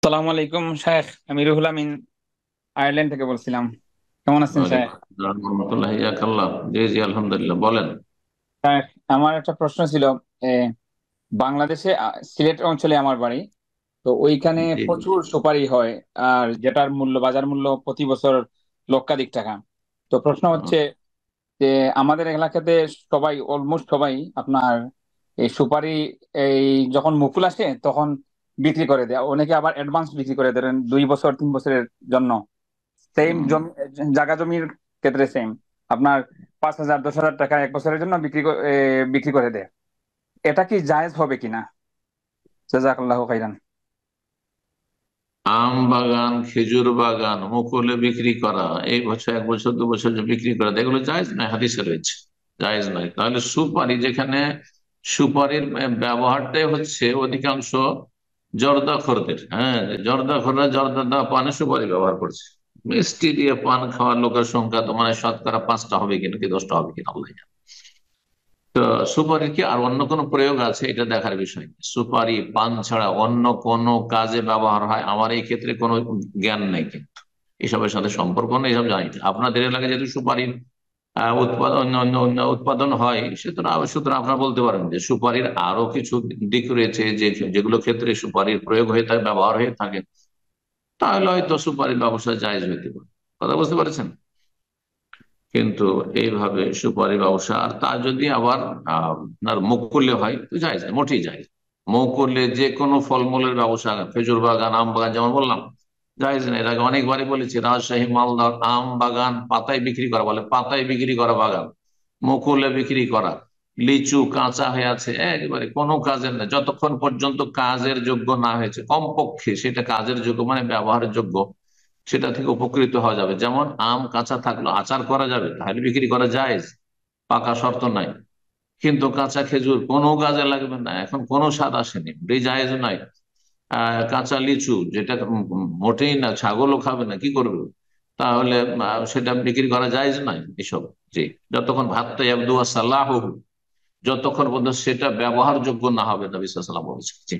সালাম আলাইকুম শেখ। আমি রুহুল আমিন, আয়ারল্যান্ড থেকে বলছিলাম। কেমন আছেন শেখ? ওয়ালাইকুম আসসালাম রহমতুল্লাহ, ইয়াকাল্লাহ। জি জি, আলহামদুলিল্লাহ, বলেন। শেখ, আমার একটা প্রশ্ন ছিল। এ, বাংলাদেশে সিলেট অঞ্চলে আমার বাড়ি। তো ওইখানে জি জি। প্রচুর সুপারি হয়, আর যেটার মূল্য, বাজার মূল্য প্রতি বছর লক্ষাধিক টাকা। তো প্রশ্ন হচ্ছে যে আমাদের এলাকাতে সবাই, অলমোস্ট সবাই আপনার এই সুপারি, এই যখন মুকুল আসে তখন বিক্রি করে দেয়, অনেকে আবার অ্যাডভান্স বিক্রি করে দেন 2 বছর 3 বছরের জন্য। সেম হুম। জমি, জায়গা জমির ক্ষেত্রে সেম। আপনার 5,000 10,000 টাকা 1 বছরের জন্য বিক্রি করে দেয়। এটা কি জায়েজ হবে কিনা? জাযাকাল্লাহু খাইরান। আম বাগান, খেজুর বাগান মুকুলে বিক্রি করা, এই বছর 1 বছর 2 বছর যে বিক্রি করা, এগুলো জায়েজ নয়, হাদিসে রয়েছে। জায়েজ নয়। তাহলে সুপারি, যেখানে সুপারির ব্যবহারটাই হচ্ছে অধিকাংশ জর্দাখোরদের, হ্যাঁ, জর্দাখোররা জর্দা পানে সুপারি ব্যবহার করছে। মিষ্টি দিয়ে পান খাওয়ার লোকের সংখ্যা তো মানে শতকরা 5টা হবে কিনা, কি 10টা হবে কিনা, আল্লাহ জানে। তো সুপারির কি আর অন্য কোনো প্রয়োগ আছে, এটা দেখার বিষয়। সুপারি পান ছাড়া অন্য কোন কাজে ব্যবহার হয় আমার এই ক্ষেত্রে কোনো জ্ঞান নেই, কিন্তু এসবের সাথে সম্পর্ক নেই, এসব জানি না। আপনাদের এলাকায় যেহেতু সুপারির উৎপাদন উৎপাদন হয়, সুতরাং আপনারা বলতে পারেন যে সুপারির আরো কিছু দিক রয়েছে, যে যেগুলো ক্ষেত্রে সুপারির প্রয়োগ হয়ে থাকে, ব্যবহার হয়ে থাকে, তাহলে হয়তো সুপারির ব্যবসা জায়েজ হইতে পারে। কথা বুঝতে পারছেন? কিন্তু এইভাবে সুপারি ব্যবসা, আর তা যদি আবার আপনার মৌকুল্যে হয় তো জায়েজ না, মোটেই জায়েজ। মৌকুল্যে যে কোনো ফলমূলের ব্যবসা, খেজুর বাগান, আম বাগান, যেমন বললাম, জায়েজ না। এর আগে অনেকবারই বলেছি, রাজশাহী মালদার আম বাগান পাতায় বিক্রি করা, বলে পাতায় বিক্রি করা বাগান, মৌকুল্যে বিক্রি করা। লিচু কাঁচা হয়ে আছে, একেবারে কোনো কাজের না, যতক্ষণ পর্যন্ত কাজের যোগ্য না হয়েছে, কমপক্ষে সেটা কাজের যোগ্য মানে ব্যবহারের যোগ্য, সেটা থেকে উপকৃত হওয়া যাবে। যেমন আম কাঁচা থাকলো আচার করা যাবে, তাহলে বিক্রি করা যায়, পাকা শর্ত নাই। কিন্তু কাঁচা খেজুর কোনো কাজে লাগবে না, এখন কোনো স্বাদ আসেনি, ওটাই জায়েজ নয়। কাঁচা লিচু, যেটা মোটেই না, ছাগলও খাবে না, কি করবে? তাহলে সেটা বিক্রি করা জায়েজ নয় এসব। জি। যতক্ষণ ভাতটা ইয়াবদু সালাহ, যতক্ষণ পর্যন্ত সেটা ব্যবহারযোগ্য না হবে, নবী সাল্লাল্লাহু আলাইহি ওয়াসাল্লাম বলেছেন। জি।